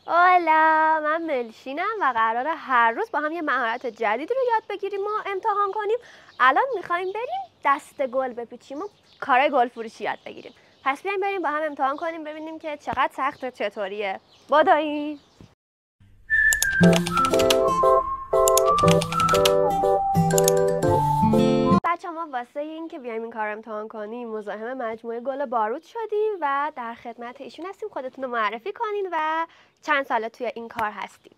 اولا، من ملشینم و قراره هر روز با هم یه مهارت جدید رو یاد بگیریم و امتحان کنیم. الان میخوایم بریم دست گل بپیچیم و کارهای گل فروشی یاد بگیریم. پس بیایم بریم با هم امتحان کنیم ببینیم که چقدر سخته، چطوریه. بدوین. بچه ما واسه این که بیایم این کار امتحان کنیم مزاحم مجموعه گل باروت شدیم و در خدمت ایشون هستیم. خودتون رو معرفی کنین و چند ساله توی این کار هستید؟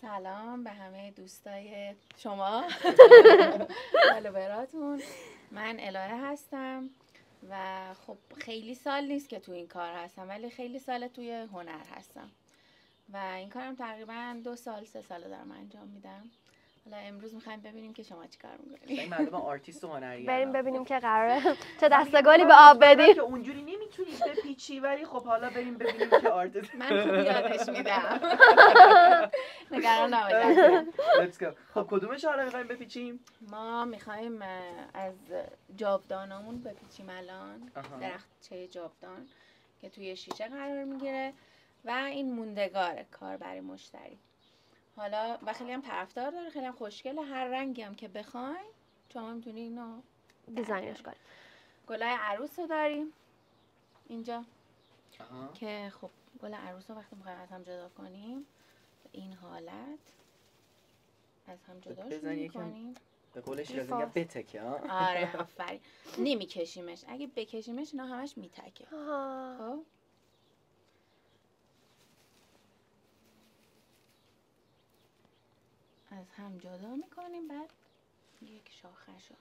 سلام به همه دوستای شما فالووراتون. من الهه هستم و خب خیلی سال نیست که تو این کار هستم، ولی خیلی سال توی هنر هستم و این کارم تقریبا 2 سال 3 ساله دارم انجام میدم. حالا امروز میخوایم ببینیم که شما چی کار میکنید. این معلومه آرتیست و هنری. بریم ببینیم که قراره چه دستگلی به آب بدیم. که اونجوری نمیتونی بپیچی، ولی خب حالا بریم ببینیم که آرتیست. من خوب یادش میدم. نگران نباشید. Let's go. خب کدومش حالا میخوایم بپیچیم؟ ما میخوایم از جاودانمون بپیچیم الان. درختچه جاودان که توی شیشه قرار میگیره و این موندگار کار برای مشتری. حالا و خیلی هم طرفدار داره، خیلی هم خوشگله. هر رنگی هم که بخواین شما میتونی اینو دیزاینش کنیم. گلای عروس رو داریم اینجا که خب گل عروس رو وقتی میخوایم از هم جدا کنیم این حالت از هم جداش میکنیم. به قولش لازم میگه بتکه. آره آفرین. نمیکشیمش، اگه بکشیمش اینا همش میتکه. خب از هم جدا میکنیم، بعد یک شاخش رو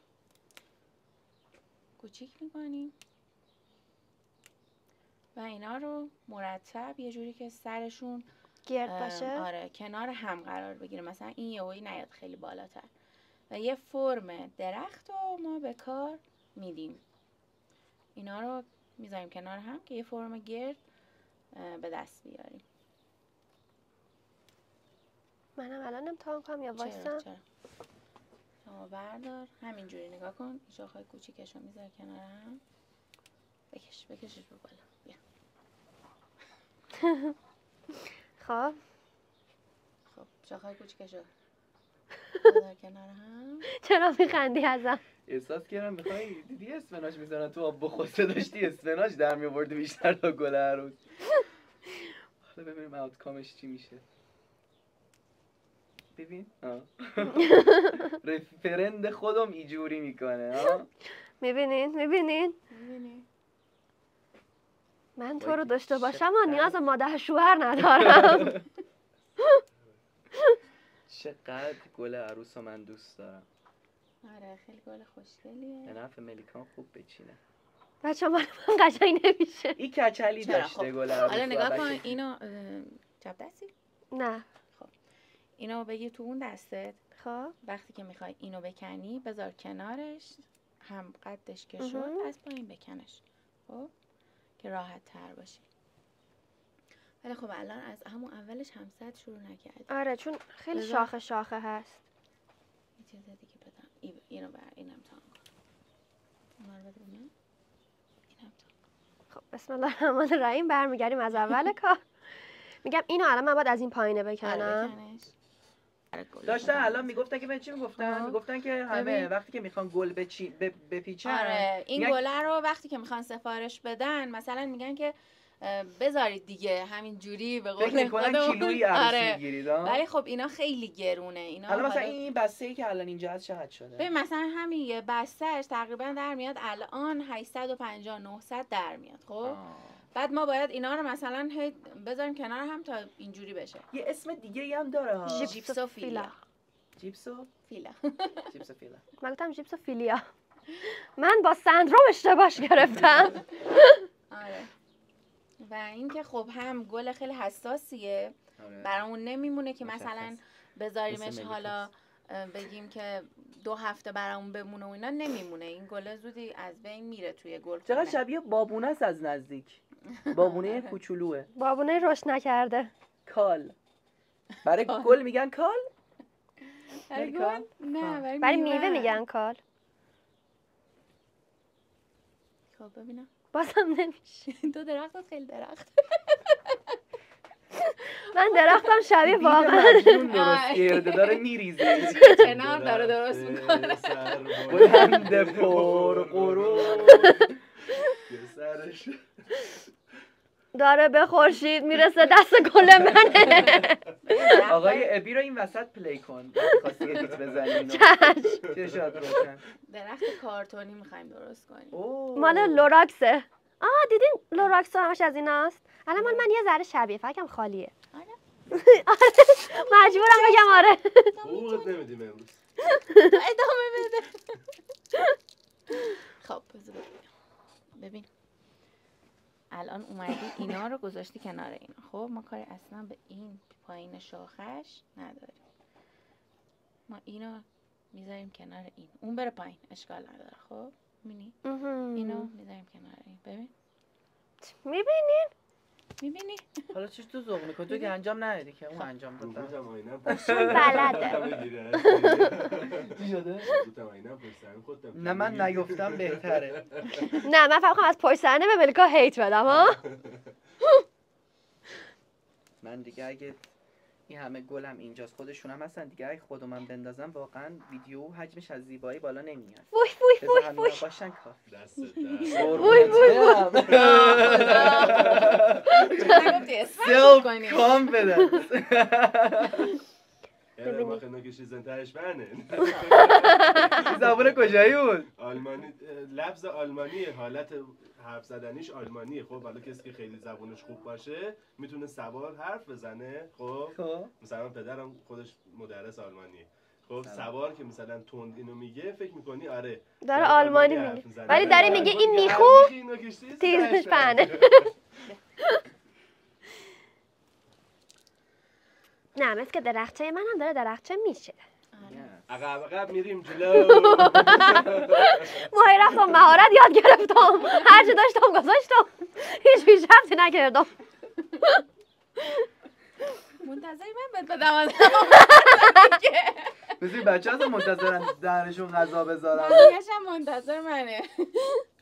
کوچیک میکنیم و اینا رو مرتب یه جوری که سرشون گرد باشه. آره کنار هم قرار بگیره. مثلا این یهویی نیاد خیلی بالاتر و یه فرم درخت رو ما به کار میدیم. اینا رو میذاریم کنار هم که یه فرم گرد به دست بیاریم. منم الان امتحان کنم یا وایسم؟ چرا؟ شما بردار همینجوری نگاه کن. شاخهای کوچیکش رو میذار کنار هم. بکشش رو بالا. بیا. خب شاخهای کوچیکش رو بذار کنار هم. چرا میخندی ازم؟ احساس کردم میخوای دیدی اسفناج میذارن تو آب بخوسته داشتی اسفناج در میآوردی بیشتر تا گل عروس. حالا ببینیم آوتکامش چی میشه. ببین رفرند خودم اینجوری میکنه. میبینین من تو رو داشته باشم و نیاز مادر شوهر ندارم. چقدر گل عروس رو من دوست دارم. آره خیلی گل خوشگلیه. به نفع ملیکان خوب بچینه. بچه من قشنگ نمیشه. این کچلی داشته گل عروس. حالا نگاه کن اینو چپ دستی؟ نه. خب اینو بگیر تو اون دستت. خب وقتی که میخوای اینو بکنی بذار کنارش، هم قدش که شد از پایین بکنش. خب که راحت تر باشی. ولی خب الان از همون اولش همسد شروع نکردی. آره چون خیلی شاخه هست. یه چیز دیگه بدم. اینو این امتحان کن. اونا رو بده من. این امتحان. خب بسم الله الرحمن الرحیم. برمیگردیم از اول کار. میگم اینو الان من باید از این پایینه بکنم. داشتن الان میگفتن که من چی میگفتن؟ میگفتن که همه وقتی که میخوان گل بپیچن. آره این گله رو وقتی که میخوان سفارش بدن مثلا میگن که بذارید دیگه همین جوری به قول خودمون کیلویی عروسی میگیرید. ولی خب اینا خیلی گرونه. اینا حالا مثلا این بسته‌ای که الان اینجا هست چقدر شده؟ ببین مثلا همین یه بسته‌اش تقریبا در میاد الان 850 900 در میاد. خب بعد ما باید اینا رو مثلا بذاریم کنار هم تا اینجوری بشه. یه اسم دیگه هم داره ها. ژیپسوفیلا. ژیپسوفیلا. من گفتم ژیپسوفیلیا. من با سندروم اشتباهش گرفتم. آره. و اینکه خب هم گل خیلی حساسیه. برامون نمیمونه که مثلا بذاریمش حالا بگیم که 2 هفته برامون بمونه و اینا نمیمونه. این گل زودی از بین میره توی گلخونه. چقدر شبیه بابونه است از نزدیک. بابونه کوچولوه. بابونه رشد نکرده. کال. برای گل میگن کال؟ برای گل؟ نه برای میوه میگن کال. خب ببینم. بازم نمیشه. 2 درختت خیلی درخت. من درختم شبیه دیده واقعا مجنون درست کرده داره میریزه چنار داره درست میکنه. بلند پر قرون سرش داره به خورشید میرسه دست گل منه. آقای ابی رو این وسط پلی کن خواستی یه بیت بزنی اینو چشات روشن. درخت کارتونی میخوایم درست کنیم. اوه. مال لوراکسه. دیدین لوراکس همش از ایناست. الان مال من یه ذره شبیه فکرم خالیه. آره. مجبورم بگم آره. حقوقت نمیدیم امروز. ادامه بده. خب ببین الان اومدی اینا رو گذاشتی کنار اینا. خب ما کاری اصلا به این پایین شاخش نداریم. ما اینو میذاریم کنار این. اون بره پایین اشکال نداره. خب میبینی؟ اینو میذاریم کنار این. ببین میبینین؟ میبینی؟ حالا چش تو ذوق میکنی تو که انجام ندادی که اون انجام داد. روبوتم آینم بلده. چی شده؟ روبوتم آینم پشتن خودم. نه من نیفتم بهتره. نه من فقط از پشت سرنه به ملیکا هیت بدم ها. من دیگه اگه این همه گلم اینجاست خودشون هم هستن دیگه اگه خودم من بندازم واقعا ویدیو حجمش از زیبایی بالا نمیاد. وای وای وای بذار وای. همینا باشن کافی. دست در. وای وای وای. سلف کانفیدنس. یادم آخه نکشی زنترش برنه. این زبان کجایی بود؟ آلمانی لفظ آلمانی حالت حرف زدنیش آلمانیه. خب حالا کسی که خیلی زبانش خوب باشه میتونه سوار حرف بزنه. خب مثلا پدرم خودش مدرس آلمانیه. خب سوار که مثلا تند اینو میگه فکر میکنی آره داره آلمانی میگه ولی داره میگه این میخو تیزش پهنه. نه مثل که درخچه من هم داره درخچه میشه. عقب میریم جلو. ماهی رفتم مهارت یاد گرفتم هرچی داشتم گذاشتم هیچ پیشرفتی نکردم. منتظری من بدم از بذاری بچه هستم منتظرن دهنشون غذا بذارن. بقیه‌شم منتظر منه.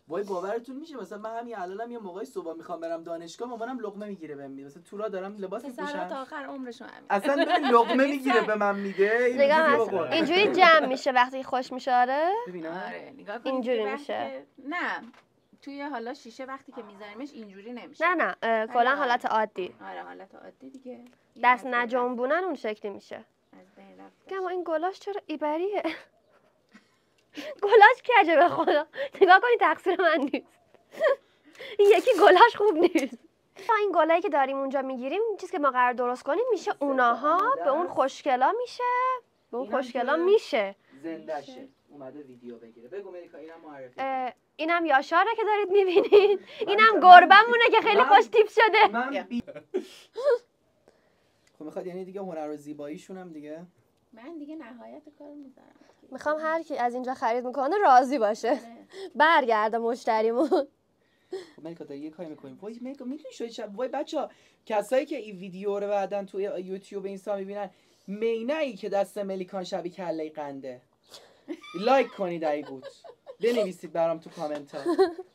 وای باورتون میشه مثلا من همین الانم یه موقعی صبح میخوام برم دانشگاه مامانم لقمه میگیره بهم میده. مثلا تو را دارم لباس پسرا تا میپوشم آخر عمرشون همین. اصلا ببین لقمه میگیره به من میده. اینجوری جمع میشه وقتی خوش میشه. آره ببینم آره نگاه کن اینجوری میشه. نه توی حالا شیشه وقتی که میذاریمش اینجوری نمیشه. نه کلا حالت عادی. آره حالت عادی دیگه. دست نجنبونن اون شکلی میشه. از بین رفت. اما این گلاش چرا ایبریه؟ گلاش کجه به خدا. نگاه کنی تقصیر من نیست. این یکی گلاش خوب نیست. این گلایی که داریم اونجا میگیریم چیزی که ما قرار درست کنیم میشه اوناها به اون خوشگلا میشه. به اون خوشگلا میشه. زنده شه. اومده ویدیو بگیره. بگو ملیکا اینم معرفی. اینم یاشاره که دارید میبینید. اینم گربمونه که خیلی خوش تیپ شده. خب میخواد یعنی دیگه هنر و زیباییشون هم دیگه من دیگه نهایت کارو میذارم. میخوام هر کی از اینجا خرید میکنه راضی باشه. برگرده مشتریمون. خب ملیکا داری یه کاری میکنیم. وای ملیکا میتونی شوی شب وای بچا کسایی که این ویدیو رو بعدن توی یوتیوب اینستا میبینن مینایی که دست ملیکان شبیه کله قنده. لایک کنید ای بود. بنویسید برام تو کامنت ها.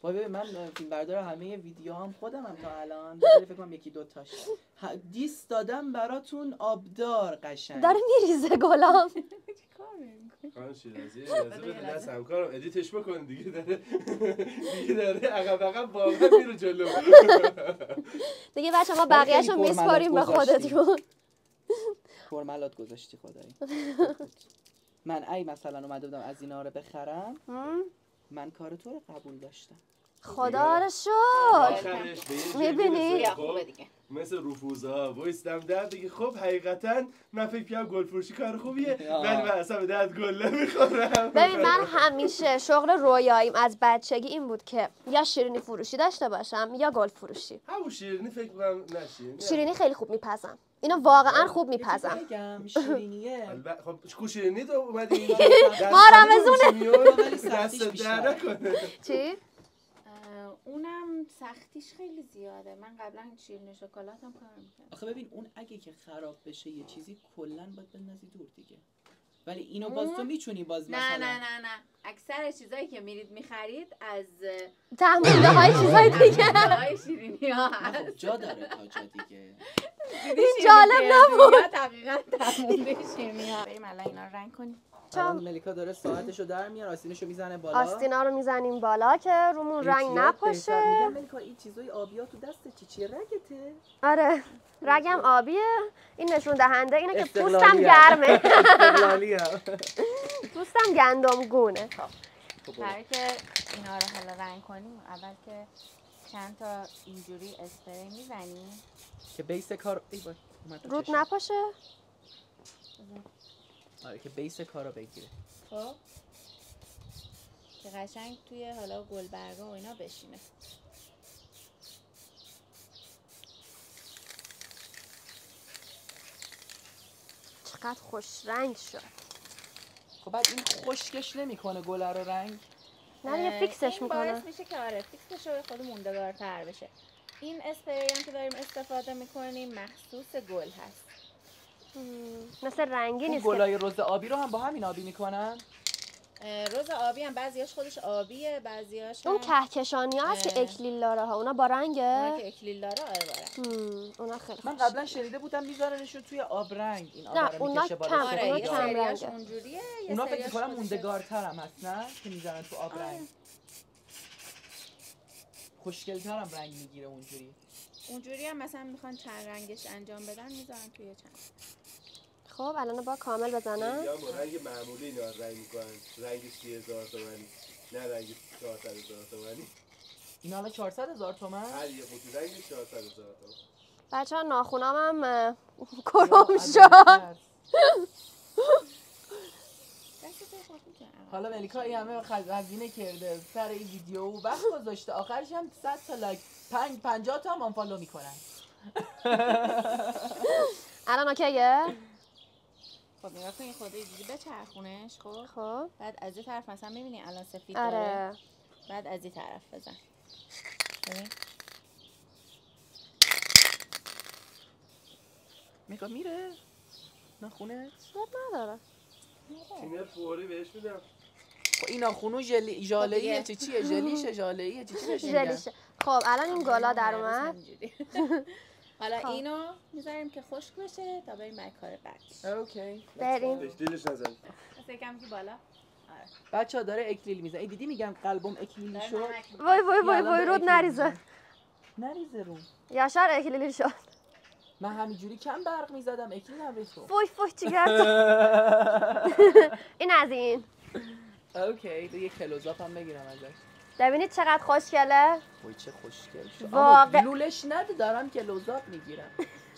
وای ببین من فیلم بردار همه ویدیو هم خودمم تا الان فکر کنم یکی دو تاش دیس دادم براتون آبدار قشنگ. داره میریزه گلام. خانم شیرازی بده دست همکارم ادیتش بکن دیگه داره عقب واقعا میره جلو. دیگه بچه ما بقیه‌شو میسپاریم به خودتون. فرمالات گذاشتی خدایی. من ای مثلا اومده بودم از اینا رو بخرم من کار تو رو قبول داشتم. خدا رو شکر. میبینی؟ مثل رفوزها وایستم در دیگه. خب حقیقتا من فکر کنم گل فروشی کار خوبیه ولی من اصلا به درد گل نمیخورم. ببین من همیشه شغل رویاییم از بچگی این بود که یا شیرینی فروشی داشته باشم یا گل فروشی. همون شیرینی فکر کنم نشین. شیرینی خیلی خوب میپزم. اینو واقعا خوب میپزم. بگم شیرینیه. خب کو شیرینی تو اومدی ما رمزونه. دست در نکنه. چی؟ اونم سختیش خیلی زیاده. من قبلا شیرینی شکلات هم کار می‌کردم. آخه ببین اون اگه که خراب بشه یه چیزی کلا باید بندازی دور دیگه. ولی اینو باز تو میتونی باز مثلا نه اکثر چیزایی که میرید میخرید از تحمیل‌های چیزای دیگه های شیرینی ها هست. جا داره تا جا دیگه. این جالب نبود. دقیقاً تموم شیمیا. بریم الان اینا رو رنگ کنیم. الان ملیکا داره ساعتشو در میاره، آستینشو میزنه بالا. آستینا رو میزنیم بالا که رومون رنگ نپاشه. میگم ملیکا این چیزای آبیا تو دست چیه رگته؟ آره رگم آبیه. این نشون دهنده اینه که پوستم گرمه. پوستم گندم گونه. برای که اینا رو حالا رنگ کنیم اول که چند تا اینجوری اسپری میزنیم که بیس کار رود نپاشه. آره که بیس کارو بگیره. خب که قشنگ توی حالا گلبرگا و اینا بشینه. چقدر خوش رنگ شد. خب بعد این خشکش نمیکنه گل رو رنگ؟ نه یه فیکسش میکنه. این باعث میشه که آره فیکسش رو خود موندگارتر بشه. این اسپری هم که داریم استفاده میکنیم مخصوص گل هست. مثل رنگی نیست. گلای رز آبی رو هم با همین آبی میکنن؟ رز آبی هم بعضیاش خودش آبیه، بعضیاش اون کهکشانی ها هست که اکلیل داره ها، اونا با رنگه؟ اونا که اکلیل داره آره باره. اونا خیلی من قبلا شنیده بودم میذارنشون توی آب رنگ. این آب نه رو اونا میکشه بالا. کم، آره اونا یه کم سریاش رنگه. اونجوریه، یه اونا فکر سریاش می‌کنم خودشه. موندگارتر هم هست نه که میذارن تو آب رنگ. خوشگل‌تر هم رنگ میگیره اونجوری. اونجوری هم مثلا میخوان چند رنگش انجام بدن میذارن توی چند. خب الان با کامل بزنم. یا با رنگ معمولی اینا رنگ میکنن، رنگ 30,000 تومانی، نه رنگ 400,000 تومانی. این حالا 400,000 تومان؟ هر یه قوطی رنگش 400,000 تومان. بچه ها ناخونام هم کرم شد. حالا ملیکا این همه هزینه کرده سر این ویدیو و وقت گذاشته، آخرش هم 100 تا لایک 50 تا هم آنفالو میکنن. الان اوکیه؟ خب نگاه کن این خوده اینجوری بچرخونش. خب بعد از این طرف مثلا میبینی الان سفید آره. داره، بعد از این طرف بزن. ببین میگه میره ناخونه رد نداره. تیمر فوری بهش میدم. خب این ناخونو ژاله‌ایه چه چیه؟ ژلیشه ژاله‌ایه چه چی بهش میگن؟ ژلیشه. خب الان این گلا در اومد. حالا خب. اینو میذاریم که خشک بشه تا بریم برای کار بعد. اوکی بریم. بهش دیلش نزن. مثلا یکم که بالا. بچه‌ها داره اکلیل میزنه. ای دیدی میگم قلبم اکلیلی شد. وای وای وای وای رود نریزه. نریزه رو. یاشار اکلیلی شد. من همینجوری کم برق میزدم اکلیل هم بهش رو. وای وای چیکار؟ این از این. اوکی تو یه کلوزاپ هم بگیرم ازش. ببینید چقدر خوشگله. وای چه خوشگل شد. واقع- لولش نده دارم کلوزاپ میگیرم.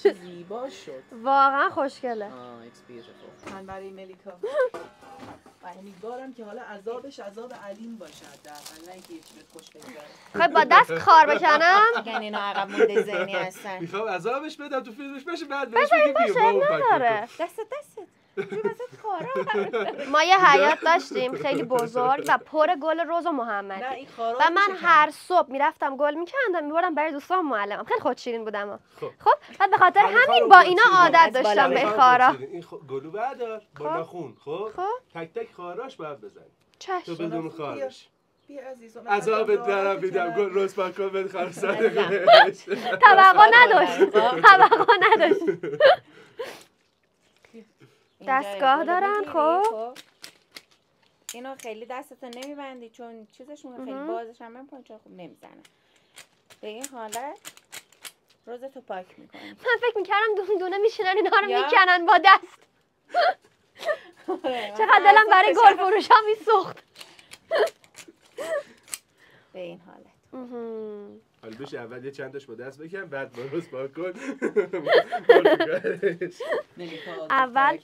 چه زیبا شد. واقعا خوشگله. it's beautiful. من برای ملیکا امیدوارم که حالا عذابش عذاب علیم باشه حداقل نه اینکه یه چیز خوش بگذره. خب با دست کار بکنم. میگن اینا عقب مونده ذهنی هستن. میخوام عذابش بدم تو فیلمش بشه بعد بهش بگی بیا با نداره. دست جو وسط کارا. ما یه حیاط داشتیم خیلی بزرگ و پر گل رز و نه محمدی. این خارا و من هر صبح میرفتم گل میکندم میبردم برای دوستان معلمم. خیلی خودشیرین بودم. خب بعد به خاطر همین با اینا عادت داشتم به این خارا. این گلو بردار با ناخون خب خب تک تک خاراش باید بزنی تو چشم. بدون خارش. بیا عزیزم عذابت درم میدم گل روز پاکن بد خرسانه. توقع نداشت. توقع نداشت. دستگاه دارن خب. اینو خیلی دستتو نمیبندی چون چیزشون خیلی بازش هم نمی‌کنی چون خوب نمیزنه. به این حالت روزتو پاک میکنی. من فکر میکردم دونه دونه میشینن اینا رو یا؟ میکنن با دست. چقدر دلم برای گل فروش ها میسوخت. به این حالت. حالا بشه اول یه چند تاش با دست بکن بعد با روز پاکن. اول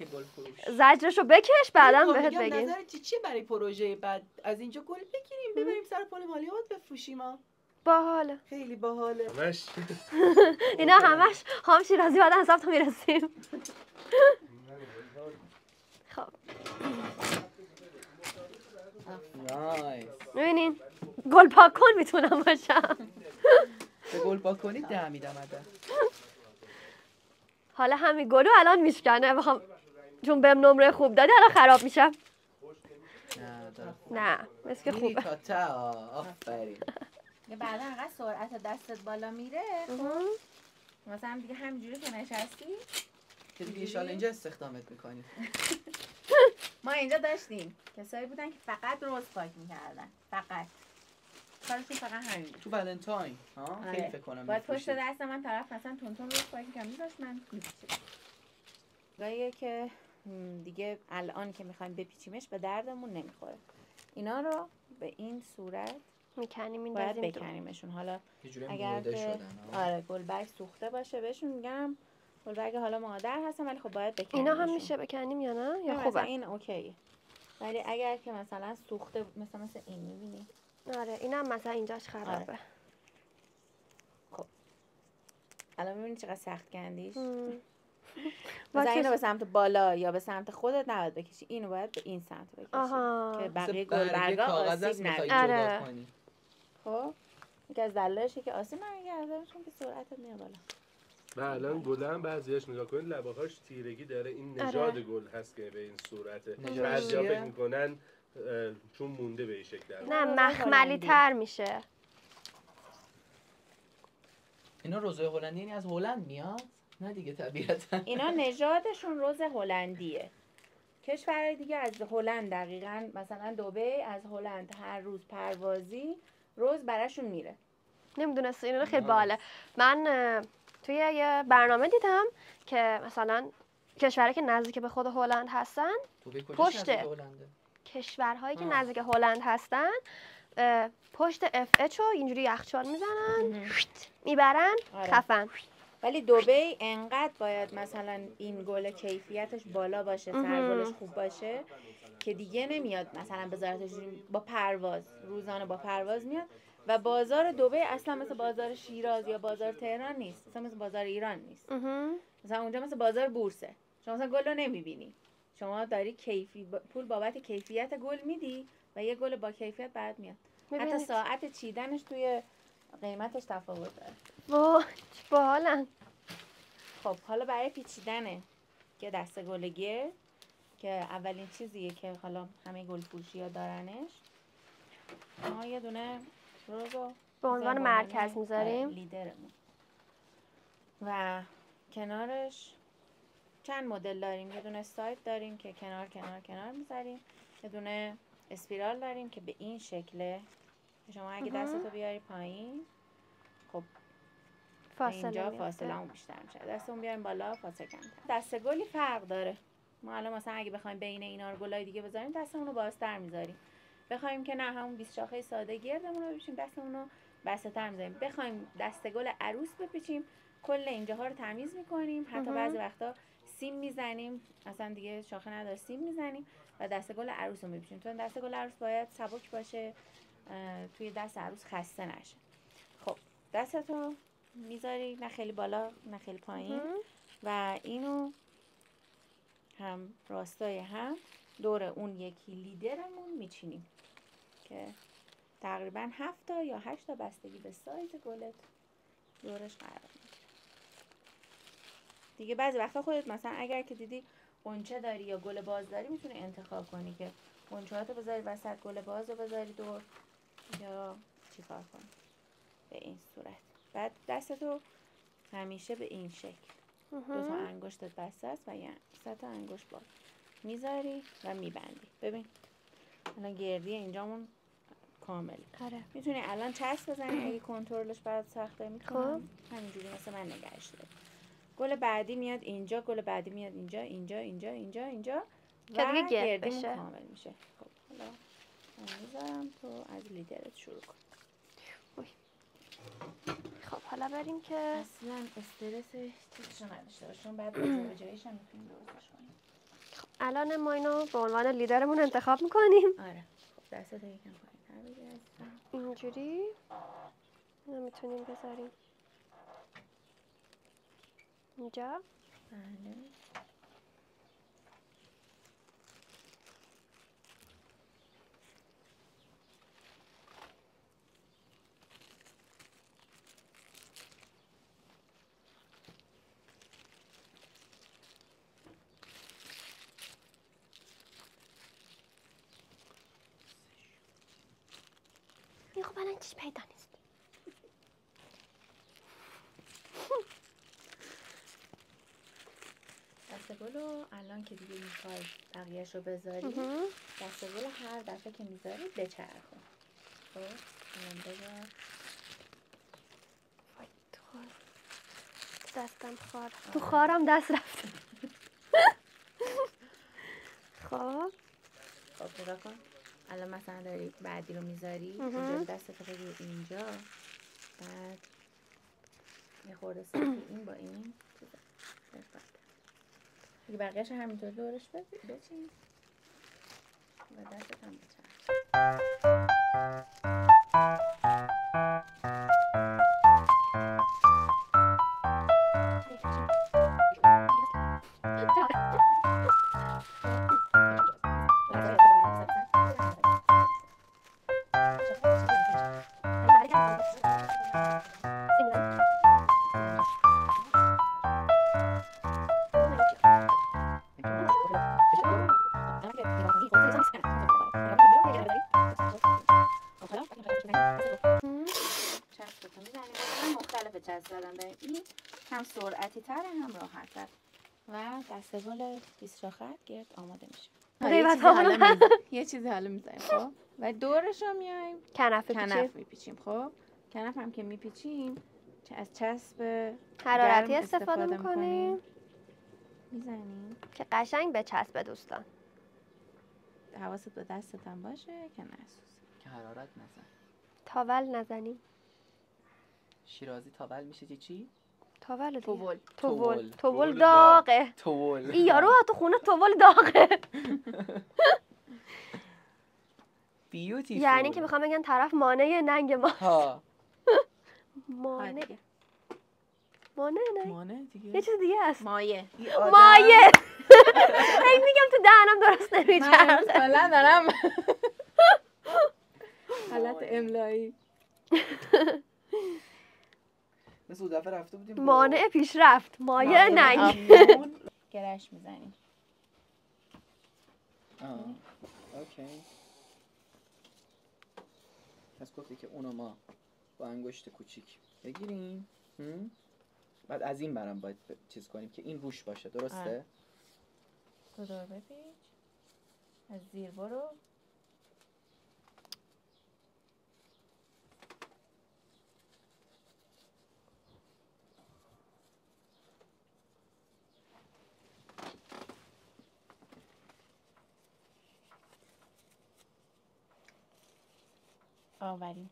زجرشو بکش بعدم بهت بگیم. نظر چیه برای پروژه بعد از اینجا گل بگیریم ببریم سر پل مالیات بفروشیم ها. باحاله. خیلی باحاله. همش اینا همش هم شیرازی بعد حساب تا میرسیم. خب نایس. ببینین گل پاک کن میتونم باشم. به گل پاک کنی 10 میدم عدد. حالا همین گلو الان میشکنه بخوام چون بهم نمره خوب دادی الان خراب میشم. نه مثل که خوبه. آفرین. بعدا انقدر سرعت دستت بالا میره خب مثلا دیگه همینجوری که نشستی که دیگه ایشالا اینجا استخدامت میکنی. ما اینجا داشتیم کسایی بودن که فقط روز پاک میکردن، فقط کارشون فقط همین بود. تو ولنتاین خیلی فکر کنم باید پشت دست من طرف مثلا تونتون روز پاک میکرد میذاشت من میپیچیدم. گاهیه که دیگه الان که میخوایم بپیچیمش به دردمون نمیخوره. اینا رو به این صورت میکنیم باید میندازیم بکنیمشون. حالا یه جوری اگر مرده که شدن. آره گلبرگ سوخته باشه بهشون میگم گلبرگ حالا مادر هستم ولی خب باید بکنیم. اینا هم میشه بکنیم یا نه؟ یا مثلا خوبه؟ این اوکیه. ولی اگر که مثلا سوخته مثلا این میبینی. آره اینم مثلا اینجاش خرابه. آره. خب الان میبینی چقدر سخت کندیش. مثلا اینو به سمت بالا یا به سمت خودت نباید بکشی، اینو باید به این سمت بکشی که بقیه گلبرگا آسیب نبینه. خب یکی از دلایلشه که آسیب نمیگرده چون که سرعتت میاد بالا. و الان گل هم بعضیاش نگاه کنید لبه‌هاش تیرگی داره، این نژاد گل هست که به این صورته. بعضیا فکر میکنن چون مونده به این شکل. نه مخملی تر میشه. اینا روز هلندی یعنی از هلند میاد؟ نه دیگه طبیعتا. اینا نژادشون روز هلندیه. کشورهای دیگه از هلند دقیقاً مثلا دبی از هلند هر روز پروازی روز براشون میره. نمیدونسته اینا خیلی باله. من توی یه برنامه دیدم که مثلا کشورهایی که نزدیک به خود هلند هستن پشت کشورهایی که نزدیک هلند هستن پشت FH رو اینجوری یخچال میزنن میبرن خفن. ولی دبی انقدر باید مثلا این گل کیفیتش بالا باشه، سرگلش خوب باشه که دیگه نمیاد مثلا بذارتش با پرواز روزانه با پرواز میاد. و بازار دبی اصلا مثل بازار شیراز یا بازار تهران نیست، اصلا مثل بازار ایران نیست. مثلا اونجا مثل بازار بورسه، شما مثلا گل رو نمیبینی، شما داری پول بابت کیفیت گل میدی و یه گل با کیفیت بعد میاد. حتی ساعت چیدنش توی قیمتش تفاوت داره. واه چه باحالن. خب حالا برای پیچیدنه که دسته گل گرد که اولین چیزیه که حالا همه گل فروشی‌ها دارنش، ما یه دونه روزو به عنوان مرکز میذاریم لیدرمون و کنارش چند مدل داریم. یه دونه سایت داریم که کنار میذاریم، یه دونه اسپیرال داریم که به این شکله. شما اگه دستتو بیاری پایین خب اینجا فاصله اون بیشتر میشه، دستمون بیاریم بالا فاصله کمتر. دسته گلی فرق داره. ما الان مثلا اگه بخوایم بین اینا رو گلای دیگه بذاریم دستمون رو بازتر میذاریم. بخوایم که نه همون 20 شاخه ساده گردمون رو بپیچیم دستمون رو بسته‌تر میذاریم. بخوایم دسته گل عروس بپیچیم کل اینجاها رو تمیز میکنیم، حتی بعضی وقتا سیم میزنیم، مثلا دیگه شاخه نداره سیم میزنیم و دسته گل عروس رو میپیچیم. چون دسته گل عروس باید سبک باشه، توی دست عروس خسته نشه. خب دستتو میذاری نه خیلی بالا نه خیلی پایین و اینو هم راستای هم دور اون یکی لیدرمون میچینیم که تقریبا 7 تا یا 8 تا بستگی به سایز گلت دورش قرار میگیره. دیگه بعضی وقتا خودت مثلا اگر که دیدی غنچه داری یا گل باز داری میتونی انتخاب کنی که غنچه‌هاتو بذاری وسط گل باز رو بذاری دور یا چیکار کنی. به این صورت بعد دستتو همیشه به این شکل 2 تا انگشتت بسته است و یه 3 تا انگشت باز میذاری و میبندی. ببین الان گردی اینجامون کامله. میتونی الان چسب بزنی اگه کنترلش برات سخته میتونم همینجوری مثل من نگهش داری. گل بعدی میاد اینجا، گل بعدی میاد اینجا که و دیگه گرد گردیمون بشه. کامل میشه. خب حالا من میذارم تو از لیدرت شروع کن. خب حالا بریم که اصلا استرس چیزشو نداشته باشون، بعد به جایش هم میتونیم درستش کنیم. خب الان ما اینو به عنوان لیدرمون انتخاب میکنیم. آره خب دستت یکم پایین‌تر بگیر عزیزم. اینجوری اینو میتونیم بذاریم اینجا. بله خب الان چیز پیدا نیست. دستگل رو الان که دیگه میخوای بقیهش رو بذاری دستگل رو هر دفعه که میذاری بچرخون. خب الان بذار دستم خار تو خارم دست رفته. خب نگاه کن. الان مثلا داری بعدی رو میذاری اینجا دستت رو روی اینجا، بعد یه خورده سختی این با این دیگه بقیهش همینطور دورش بچین و دستت هم بچرخ. این هم سرعتی تر هم راحت تر و دستگل 20 خط گرد آماده میشه. یه چیزی حالا میزنیم خب و دورش رو میایم کنف میپیچیم. خب کنف هم که میپیچیم از چسب حرارتی استفاده میکنیم میزنیم که قشنگ به چسب دوستان. حواست به دستت هم باشه که نسوزه، که حرارت نزن. تاول نزنیم. شیرازی تاول میشه چی؟ تاول توول. توول داغه. توول. این یارو تو خونه توول داغه. بیوتیفول. یعنی که میخوام بگن طرف مانع ننگ ما. ها. مانع دیگه. یه چیز دیگه هست. مایه. هی میگم تو دهنم درست نمیچرخه. کلا دارم حالت املایی. مثل دفعه رفته بودیم مانع پیشرفت، مایه ننگ. گرش میزنیم. اوکی. پس گفتی که اونو ما با انگشت کوچیک بگیریم. بعد از این برم باید چیز کنیم که این روش باشه، درسته؟ تو دور بپیچ. از زیر برو. آوریم.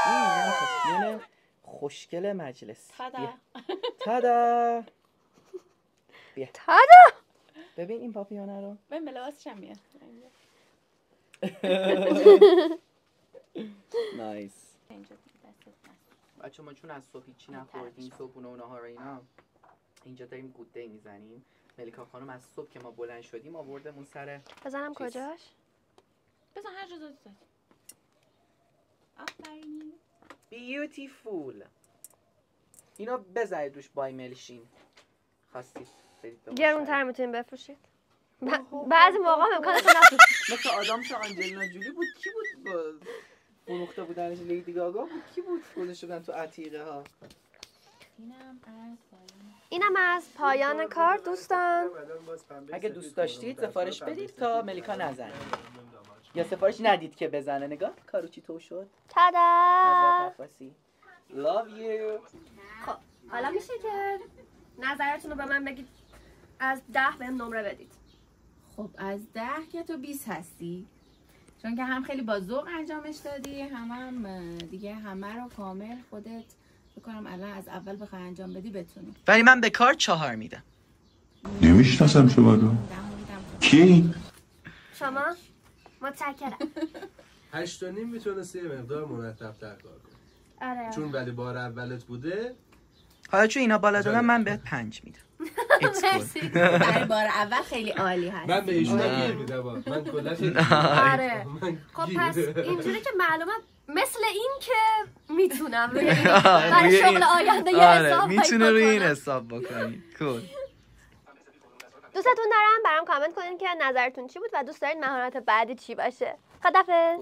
این پاپیون خوشگل مجلس. تادا. بیا. ببین این پاپیونه رو. ببین به لباسش هم میاد. نایس. بچه ما چون از صبح هیچی نخوردیم، صبحونه و نهار اینا اینجا داریم گود دی میزنیم. ملیکا خانم از صبح که ما بلند شدیم آوردمون سر بزنم کجاش؟ بزن هر جا دوست داری. آفرین. بیوتیفول. اینا بزنید روش بای ملشین. خواستید برید به گرونتر میتونیم بفروشید. بعضی موقع امکانش نفروشید. مثل آدامس آنجلینا جولی بود. کی بود با فروخته بودنش؟ لیدی گاگا بود. کی بود گذاشته بودن تو عتیقه ها؟ اینم از پایان کار دوستان. اگه دوست داشتید سفارش بدید تا ملیکا نزنه، یا سفارش ندید که بزنه. نگاه کارو چی تو شد. تادا. Love you. خب حالا میشه که نظرتون رو به من بگید. از 10 بهم نمره بدید. خب از 10 که تو 20 هستی، چون که هم خیلی با ذوق انجامش دادی، هم دیگه همه رو کامل خودت بکنم الان از اول بخوای انجام بدی بتونی. ولی من به کار 4 میدم. نمیشناسم شما رو. کی؟ شما؟ متشکرم. 8.5 میتونستی یه مقدار مرتب‌تر کار کنی. آره. چون ولی بار اولت بوده. حالا چون اینا بالا دادن من بهت 5 میدم. برای بار اول خیلی عالی هست. من به ایشون گیر میدم. من کلا آره. خب پس اینجوری که معلومه مثل این که میتونم روی این برای شغل آینده یه حساب میتونه روی این حساب بکنی. کول. دوستتون دارم. برام کامنت کنین که نظرتون چی بود و دوست دارین مهارت بعدی چی باشه. خدافظ.